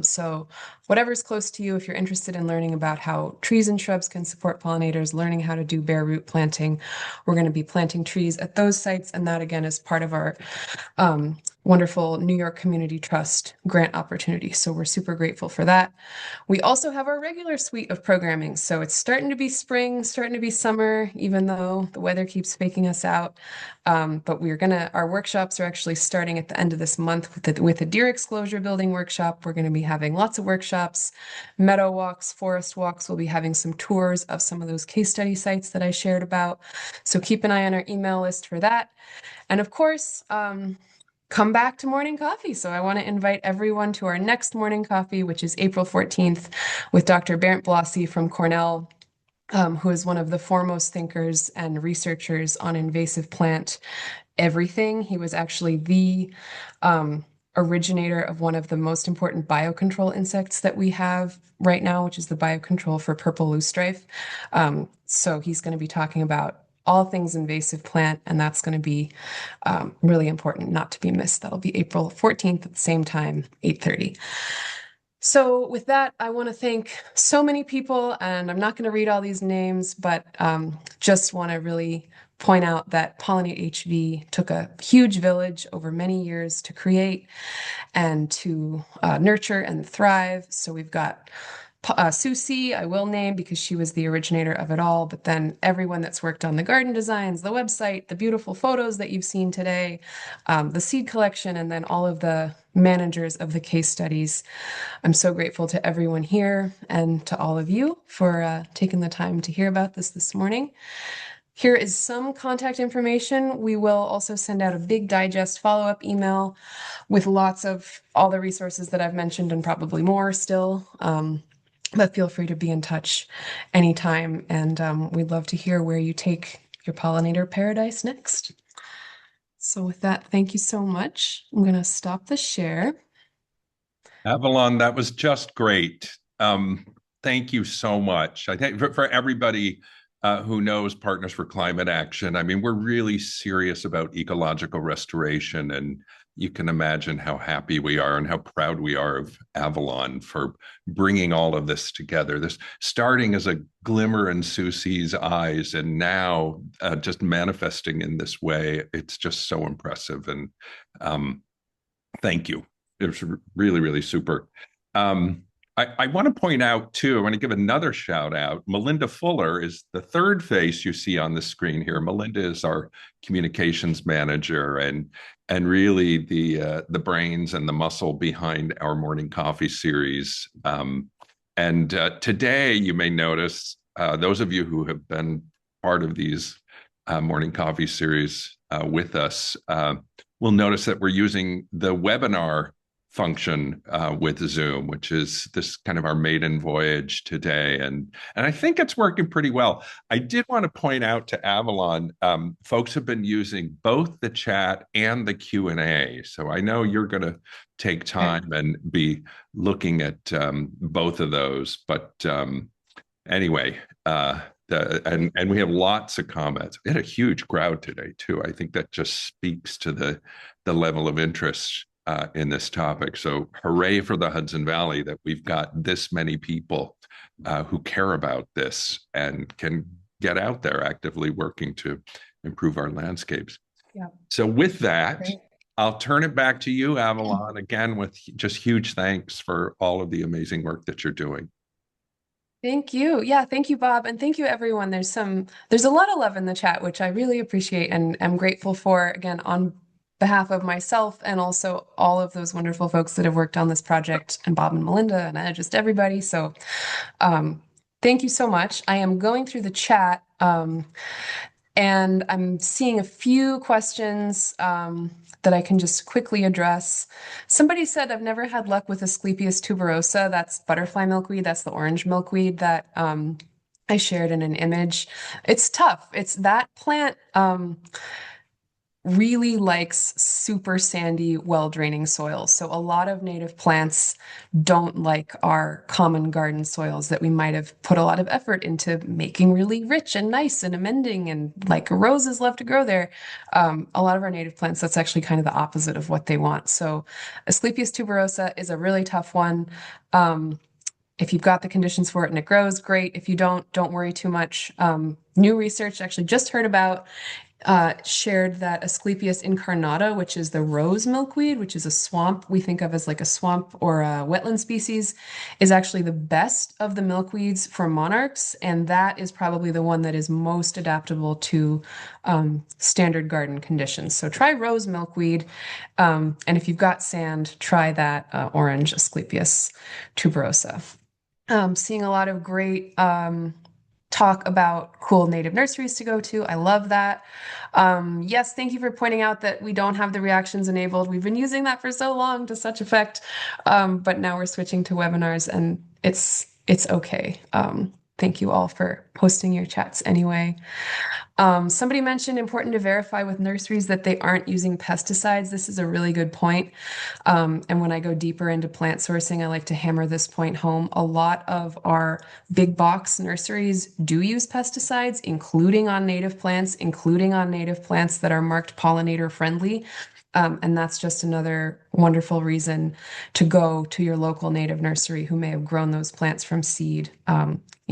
So whatever's close to you, if you're interested in learning about how trees and shrubs can support pollinators, learning how to do bare root planting, we're going to be planting trees at those sites. And that again is part of our wonderful New York Community Trust grant opportunity. So we're super grateful for that. We also have our regular suite of programming. So it's starting to be spring, starting to be summer, even though the weather keeps faking us out. But our workshops are actually starting at the end of this month with the deer exclosure building workshop. We're going to be having lots of workshops, meadow walks, forest walks. We'll be having some tours of some of those case study sites that I shared about. So keep an eye on our email list for that. And of course, come back to morning coffee. So I want to invite everyone to our next morning coffee, which is April 14th with Dr. Bernd Blasi from Cornell, who is one of the foremost thinkers and researchers on invasive plant everything. He was actually the originator of one of the most important biocontrol insects that we have right now, which is the biocontrol for purple loosestrife. So he's going to be talking about all things invasive plant, and that's going to be really important not to be missed. That'll be April 14th at the same time, 8:30. So with that, I want to thank so many people, and I'm not going to read all these names, but just want to really point out that PollinateHV took a huge village over many years to create and to nurture and thrive. So we've got Susie, I will name because she was the originator of it all, but then everyone that's worked on the garden designs, the website, the beautiful photos that you've seen today, the seed collection, and then all of the managers of the case studies. I'm so grateful to everyone here and to all of you for taking the time to hear about this morning. Here is some contact information. We will also send out a big digest follow-up email with lots of all the resources that I've mentioned and probably more still. But feel free to be in touch anytime, and we'd love to hear where you take your pollinator paradise next. So with that, thank you so much. I'm going to stop the share. Avalon, that was just great. Thank you so much. I think for everybody who knows Partners for Climate Action, I mean, we're really serious about ecological restoration, and you can imagine how happy we are and how proud we are of Avalon for bringing all of this together. This starting as a glimmer in Susie's eyes, and now just manifesting in this way. It's just so impressive, and thank you. It was really, really super. I want to point out, too, I want to give another shout out. Melinda Fuller is the third face you see on the screen here. Melinda is our communications manager and really the brains and the muscle behind our morning coffee series. And today, you may notice, those of you who have been part of these morning coffee series with us will notice that we're using the webinar function with Zoom, which is this kind of our maiden voyage today. And I think it's working pretty well. I did want to point out to Avalon, folks have been using both the chat and the Q&A. So I know you're going to take time and be looking at both of those. But anyway, and we have lots of comments. We had a huge crowd today, too. I think that just speaks to the level of interest in this topic. So hooray for the Hudson Valley that we've got this many people who care about this and can get out there actively working to improve our landscapes. Yeah. So with that, Great. I'll turn it back to you, Avalon, again, with just huge thanks for all of the amazing work that you're doing. Thank you. Yeah, thank you, Bob. And thank you, everyone. There's a lot of love in the chat, which I really appreciate and am grateful for, again, on behalf of myself and also all of those wonderful folks that have worked on this project, and Bob and Melinda and just everybody. So thank you so much. I am going through the chat and I'm seeing a few questions that I can just quickly address. Somebody said, I've never had luck with Asclepias tuberosa. That's butterfly milkweed. That's the orange milkweed that I shared in an image. It's tough. It's that plant. really likes super sandy, well-draining soils. So a lot of native plants don't like our common garden soils that we might have put a lot of effort into making really rich and nice and amending, and like roses love to grow there. A lot of our native plants, that's actually kind of the opposite of what they want. So Asclepias tuberosa is a really tough one. If you've got the conditions for it and it grows, great. If you don't worry too much. New research actually just heard about shared that Asclepias incarnata, which is the rose milkweed, which is a swamp we think of as like a swamp or a wetland species, is actually the best of the milkweeds for monarchs. And that is probably the one that is most adaptable to standard garden conditions. So try rose milkweed. And if you've got sand, try that orange Asclepias tuberosa. Seeing a lot of great talk about cool native nurseries to go to. I love that. Yes, thank you for pointing out that we don't have the reactions enabled. We've been using that for so long to such effect, but now we're switching to webinars, and it's okay. Thank you all for posting your chats anyway. Somebody mentioned important to verify with nurseries that they aren't using pesticides. This is a really good point. And when I go deeper into plant sourcing, I like to hammer this point home. A lot of our big box nurseries do use pesticides, including on native plants, that are marked pollinator friendly. And that's just another wonderful reason to go to your local native nursery who may have grown those plants from seed.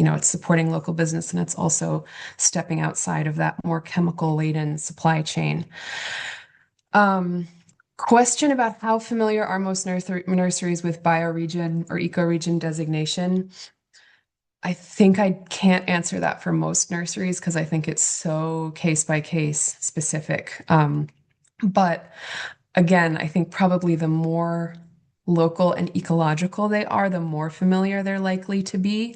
It's supporting local business, and it's also stepping outside of that more chemical-laden supply chain. Question about how familiar are most nurseries with bioregion or ecoregion designation? I think I can't answer that for most nurseries because I think it's so case by case specific. But again, I think probably the more local and ecological they are, the more familiar they're likely to be.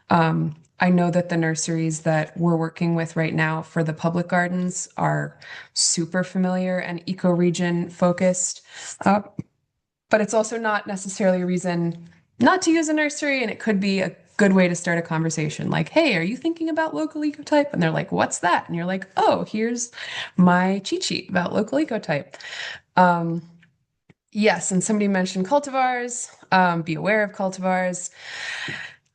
I know that the nurseries that we're working with right now for the public gardens are super familiar and ecoregion focused. But it's also not necessarily a reason not to use a nursery, and it could be a good way to start a conversation like, hey, are you thinking about local ecotype? And they're like, what's that? And you're like, oh, here's my cheat sheet about local ecotype. Yes, and somebody mentioned cultivars. Be aware of cultivars.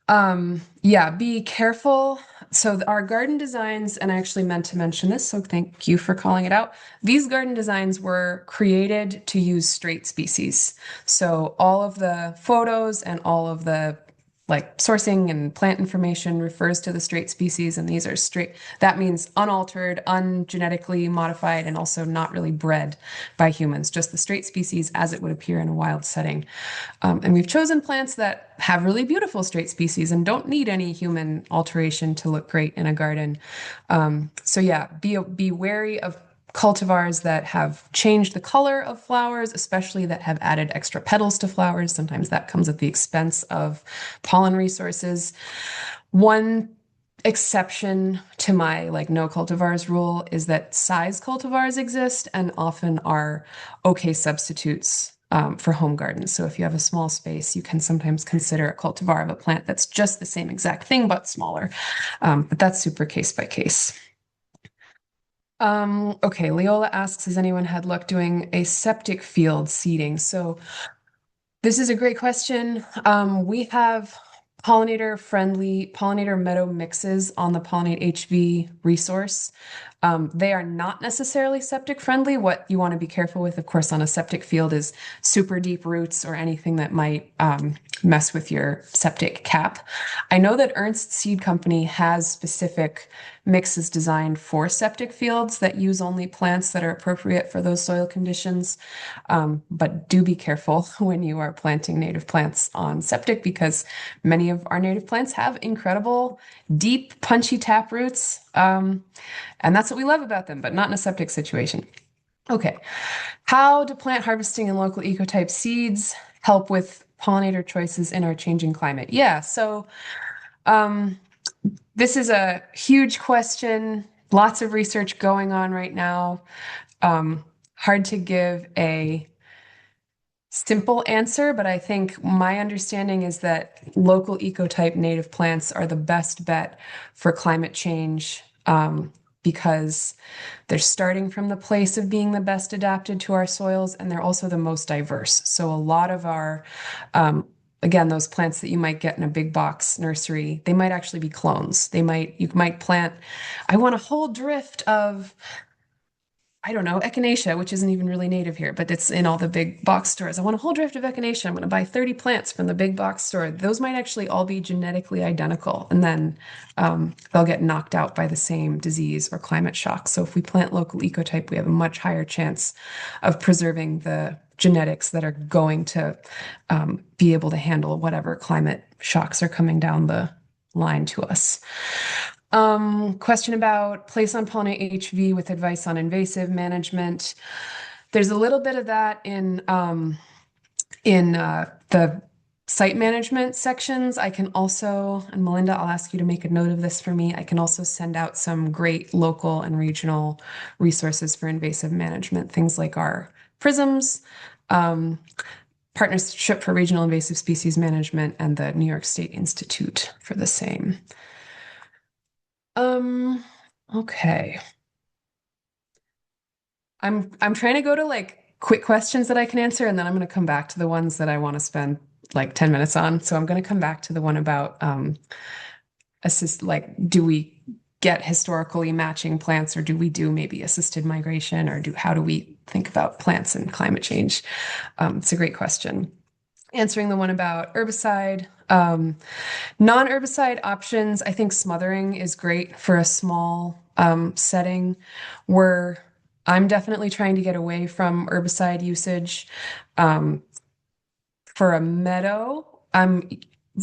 Yeah, be careful. So our garden designs, and I actually meant to mention this, so thank you for calling it out. These garden designs were created to use straight species. So all of the photos and all of the like sourcing and plant information refers to the straight species, and these are straight. That means unaltered, ungenetically modified, and also not really bred by humans, just the straight species as it would appear in a wild setting. And we've chosen plants that have really beautiful straight species and don't need any human alteration to look great in a garden. So yeah, be wary of cultivars that have changed the color of flowers, especially that have added extra petals to flowers. Sometimes that comes at the expense of pollen resources. One exception to my like no cultivars rule is that size cultivars exist and often are okay substitutes for home gardens. So if you have a small space, you can sometimes consider a cultivar of a plant that's just the same exact thing, but smaller. But that's super case by case. Okay, Leola asks, has anyone had luck doing a septic field seeding? So this is a great question. We have pollinator meadow mixes on the PollinateHV resource. They are not necessarily septic friendly. What you want to be careful with, of course, on a septic field is super deep roots or anything that might mess with your septic cap. I know that Ernst Seed Company has specific mixes designed for septic fields that use only plants that are appropriate for those soil conditions. But do be careful when you are planting native plants on septic, because many of our native plants have incredible, deep, punchy tap roots. And that's what we love about them, but not in a septic situation. Okay. How do plant harvesting and local ecotype seeds help with pollinator choices in our changing climate? Yeah, so this is a huge question. Lots of research going on right now. Hard to give a simple answer, but I think my understanding is that local ecotype native plants are the best bet for climate change because they're starting from the place of being the best adapted to our soils, and they're also the most diverse. So a lot of our, again, those plants that you might get in a big box nursery, they might actually be clones. You might plant, I want a whole drift of, I don't know, echinacea, which isn't even really native here, but it's in all the big box stores. I want a whole drift of echinacea. I'm going to buy 30 plants from the big box store. Those might actually all be genetically identical, and then they'll get knocked out by the same disease or climate shock. So if we plant local ecotype, we have a much higher chance of preserving the genetics that are going to be able to handle whatever climate shocks are coming down the line to us. Question about place on PollinateHV with advice on invasive management. There's a little bit of that in the site management sections. I can also, and Melinda, I'll ask you to make a note of this for me. I can also send out some great local and regional resources for invasive management, things like our prisms, Partnership for Regional Invasive Species Management, and the New York State Institute for the same. Okay. I'm trying to go to like quick questions that I can answer, and then I'm going to come back to the ones that I want to spend like 10 minutes on. So I'm going to come back to the one about do we get historically matching plants, or do we do maybe assisted migration, or how do we think about plants and climate change? It's a great question. Answering the one about herbicide. Non-herbicide options, I think smothering is great for a small setting where I'm definitely trying to get away from herbicide usage. For a meadow,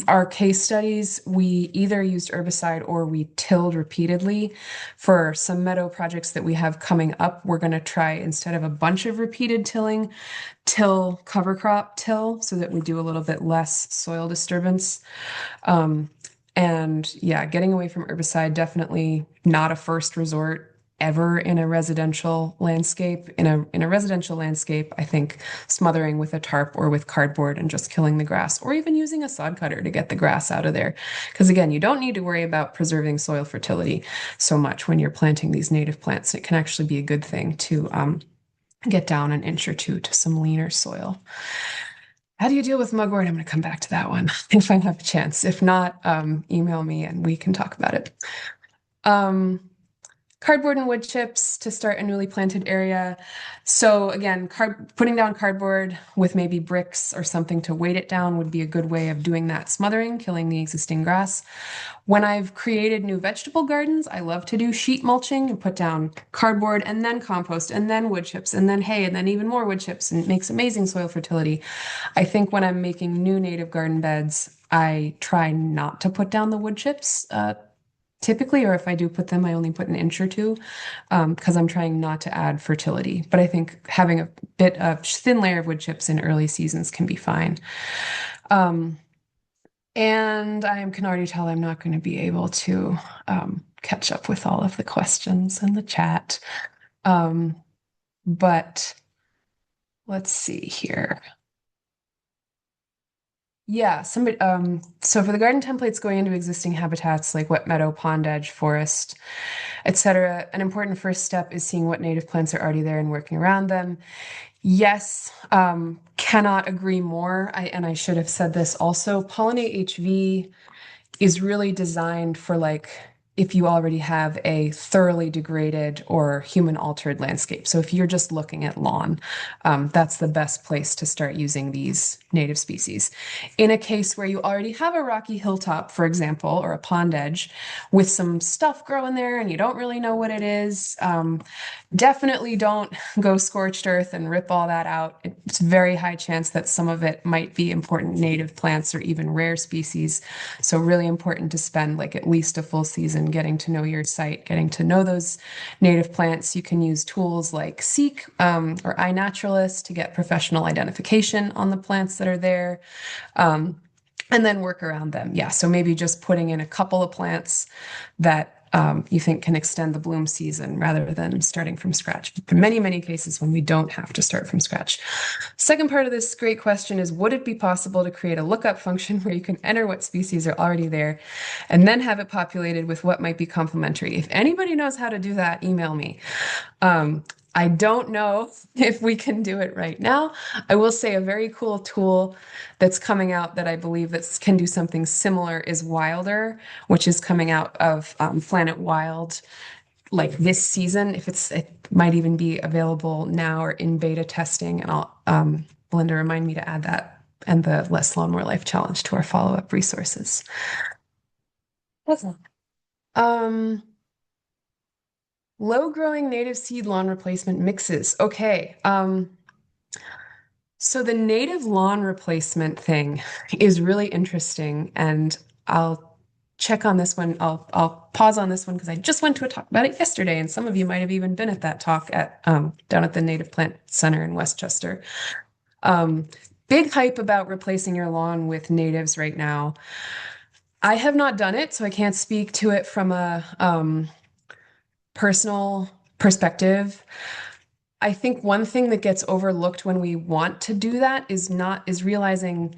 our case studies, we either used herbicide or we tilled repeatedly. For some meadow projects that we have coming up, we're going to try, instead of a bunch of repeated tilling, cover crop till, so that we do a little bit less soil disturbance. And yeah, getting away from herbicide, definitely not a first resort ever in a residential landscape. In a residential landscape, I think smothering with a tarp or with cardboard and just killing the grass, or even using a sod cutter to get the grass out of there. Because again, you don't need to worry about preserving soil fertility so much when you're planting these native plants. It can actually be a good thing to get down an inch or two to some leaner soil. How do you deal with mugwort? I'm going to come back to that one if I have a chance. If not, email me and we can talk about it. Cardboard and wood chips to start a newly planted area. So again, putting down cardboard with maybe bricks or something to weight it down would be a good way of doing that smothering, killing the existing grass. When I've created new vegetable gardens, I love to do sheet mulching and put down cardboard and then compost and then wood chips and then hay and then even more wood chips, and it makes amazing soil fertility. I think when I'm making new native garden beds, I try not to put down the wood chips typically, or if I do put them, I only put an inch or two because I'm trying not to add fertility. But I think having a bit of thin layer of wood chips in early seasons can be fine. And I can already tell I'm not going to be able to catch up with all of the questions in the chat. But let's see here. Yeah, somebody, so for the garden templates going into existing habitats like wet meadow, pond edge, forest, etc., an important first step is seeing what native plants are already there and working around them. Yes, cannot agree more. And I should have said this also. PollinateHV is really designed for like if you already have a thoroughly degraded or human altered landscape. So if you're just looking at lawn, that's the best place to start using these native species. In a case where you already have a rocky hilltop, for example, or a pond edge with some stuff growing there and you don't really know what it is, definitely don't go scorched earth and rip all that out. It's very high chance that some of it might be important native plants or even rare species. So really important to spend like at least a full season getting to know your site, getting to know those native plants. You can use tools like Seek or iNaturalist to get professional identification on the plants that are there. And then work around them. Yeah, so maybe just putting in a couple of plants that you think can extend the bloom season rather than starting from scratch. For many, many cases when we don't have to start from scratch. Second part of this great question is, would it be possible to create a lookup function where you can enter what species are already there and then have it populated with what might be complementary? If anybody knows how to do that, email me. I don't know if we can do it right now. I will say a very cool tool that's coming out that I believe that can do something similar is Wilder, which is coming out of Planet Wild like this season. It might even be available now or in beta testing. And I'll Belinda, remind me to add that and the Less Lawn More Life Challenge to our follow-up resources. Awesome. Low-growing native seed lawn replacement mixes. Okay. So the native lawn replacement thing is really interesting, and I'll check on this one. I'll pause on this one because I just went to a talk about it yesterday, and some of you might have even been at that talk at down at the Native Plant Center in Westchester. Big hype about replacing your lawn with natives right now. I have not done it, so I can't speak to it from a personal perspective. I think one thing that gets overlooked when we want to do that is realizing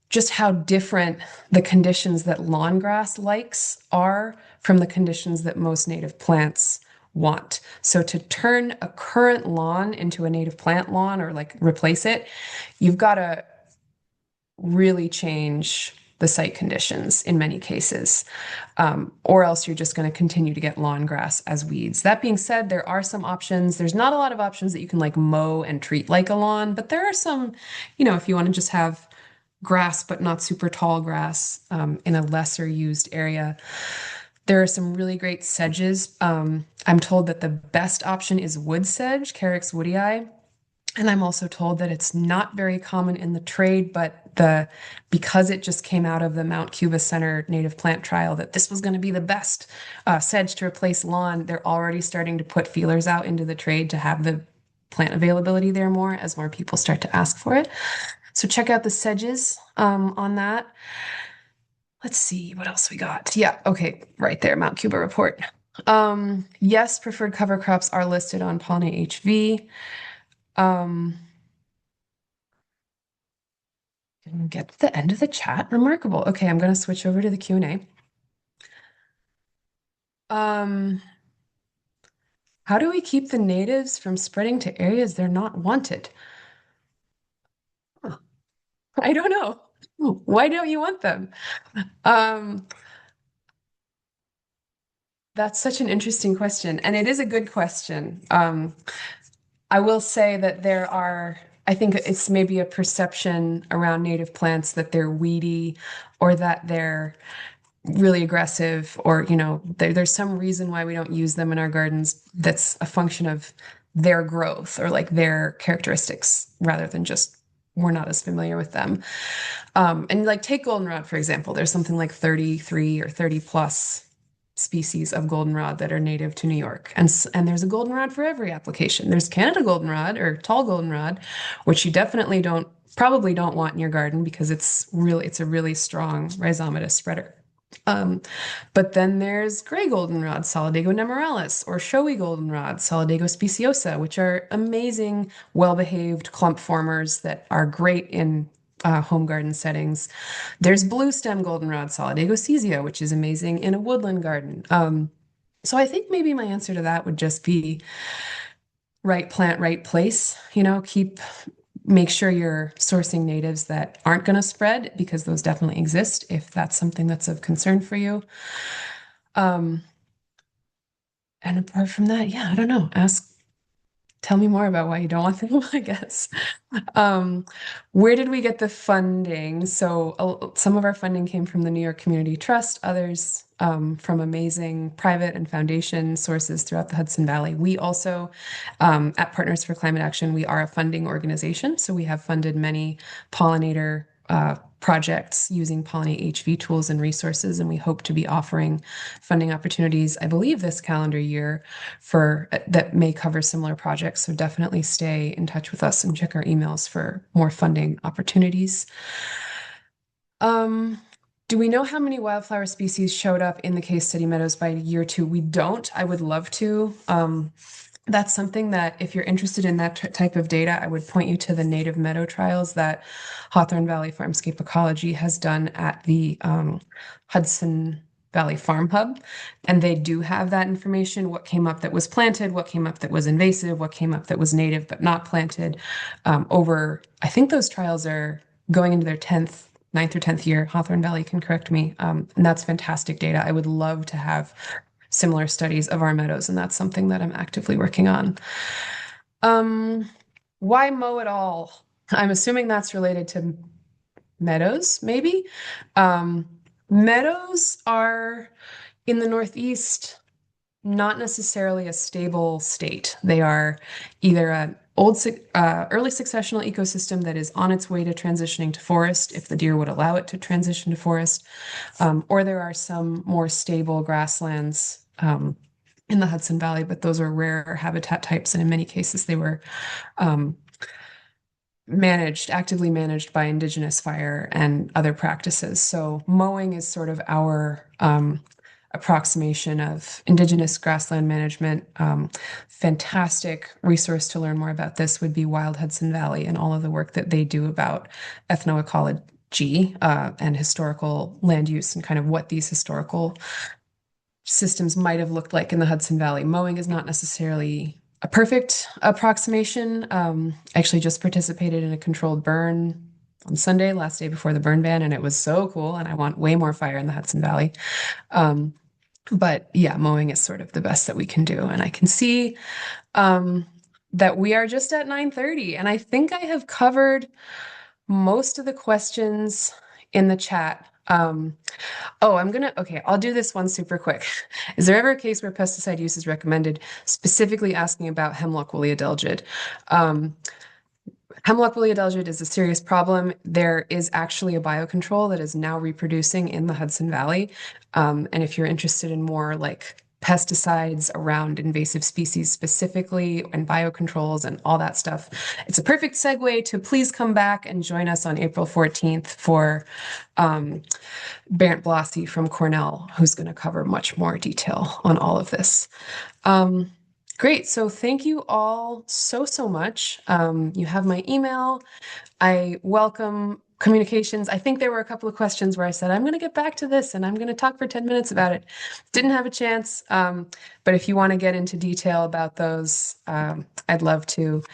just how different the conditions that lawn grass likes are from the conditions that most native plants want. So to turn a current lawn into a native plant lawn or like replace it, you've got to really change the site conditions in many cases, or else you're just going to continue to get lawn grass as weeds. That being said, there are some options. There's not a lot of options that you can like mow and treat like a lawn, but there are some, if you want to just have grass but not super tall grass in a lesser used area. There are some really great sedges. I'm told that the best option is wood sedge, Carex woodii. And I'm also told that it's not very common in the trade, but because it just came out of the Mount Cuba Center native plant trial that this was going to be the best sedge to replace lawn, they're already starting to put feelers out into the trade to have the plant availability there more as more people start to ask for it. So check out the sedges on that. Let's see what else we got. Yeah, okay, right there, Mount Cuba report. Yes, preferred cover crops are listed on PollinateHV. Didn't get to the end of the chat. Remarkable. Okay, I'm going to switch over to the Q&A. How do we keep the natives from spreading to areas they're not wanted? Huh. I don't know. Why don't you want them? That's such an interesting question, and it is a good question. I will say that I think it's maybe a perception around native plants that they're weedy or that they're really aggressive or, there's some reason why we don't use them in our gardens that's a function of their growth or like their characteristics rather than just we're not as familiar with them. And like take goldenrod, for example, there's something like 33 or 30 plus species of goldenrod that are native to New York. And there's a goldenrod for every application. There's Canada goldenrod or tall goldenrod, which you definitely probably don't want in your garden because it's a really strong rhizomatous spreader. But then there's gray goldenrod, Solidago nemoralis, or showy goldenrod, Solidago speciosa, which are amazing, well-behaved clump formers that are great in home garden settings. There's blue stem goldenrod, Solidago caesia, which is amazing in a woodland garden. So I think maybe my answer to that would just be right plant, right place. Make sure you're sourcing natives that aren't going to spread because those definitely exist if that's something that's of concern for you. And apart from that, yeah, I don't know. Tell me more about why you don't want them, I guess. Where did we get the funding? So some of our funding came from the New York Community Trust, others from amazing private and foundation sources throughout the Hudson Valley. We also, at Partners for Climate Action, we are a funding organization. So we have funded many pollinator projects using PollinateHV tools and resources, and we hope to be offering funding opportunities, I believe, this calendar year that may cover similar projects. So definitely stay in touch with us and check our emails for more funding opportunities. Do we know how many wildflower species showed up in the case study meadows by year 2? We don't. I would love to. That's something that if you're interested in that type of data, I would point you to the native meadow trials that Hawthorne Valley Farmscape Ecology has done at the Hudson Valley Farm Hub. And they do have that information, what came up that was planted, what came up that was invasive, what came up that was native but not planted over, I think those trials are going into their 10th, ninth or 10th year. Hawthorne Valley can correct me. And that's fantastic data. I would love to have similar studies of our meadows, and that's something that I'm actively working on. Why mow at all? I'm assuming that's related to meadows, maybe. Meadows are in the Northeast not necessarily a stable state. They are either an early successional ecosystem that is on its way to transitioning to forest, if the deer would allow it to transition to forest, or there are some more stable grasslands in the Hudson Valley, but those are rare habitat types, and in many cases they were actively managed by indigenous fire and other practices. So mowing is sort of our approximation of indigenous grassland management. Fantastic resource to learn more about this would be Wild Hudson Valley and all of the work that they do about ethnoecology and historical land use and kind of what these historical systems might have looked like in the Hudson Valley. Mowing is not necessarily a perfect approximation. I actually just participated in a controlled burn on Sunday, last day before the burn ban, and it was so cool. And I want way more fire in the Hudson Valley. But yeah, mowing is sort of the best that we can do. And I can see that we are just at 9:30, and I think I have covered most of the questions in the chat. Okay, I'll do this one super quick. Is there ever a case where pesticide use is recommended, specifically asking about hemlock woolly adelgid? Hemlock woolly adelgid is a serious problem. There is actually a biocontrol that is now reproducing in the Hudson Valley. And if you're interested in more like pesticides around invasive species specifically and biocontrols and all that stuff, it's a perfect segue to please come back and join us on April 14th for Bernd Blasi from Cornell, who's going to cover much more detail on all of this. Great. So thank you all so much. You have my email. I welcome communications. I think there were a couple of questions where I said, I'm going to get back to this and I'm going to talk for 10 minutes about it. Didn't have a chance. But if you want to get into detail about those, I'd love to.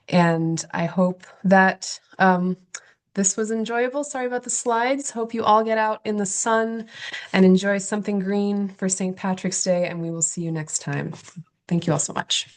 And I hope that this was enjoyable. Sorry about the slides. Hope you all get out in the sun and enjoy something green for St. Patrick's Day, and we will see you next time. Thank you all so much.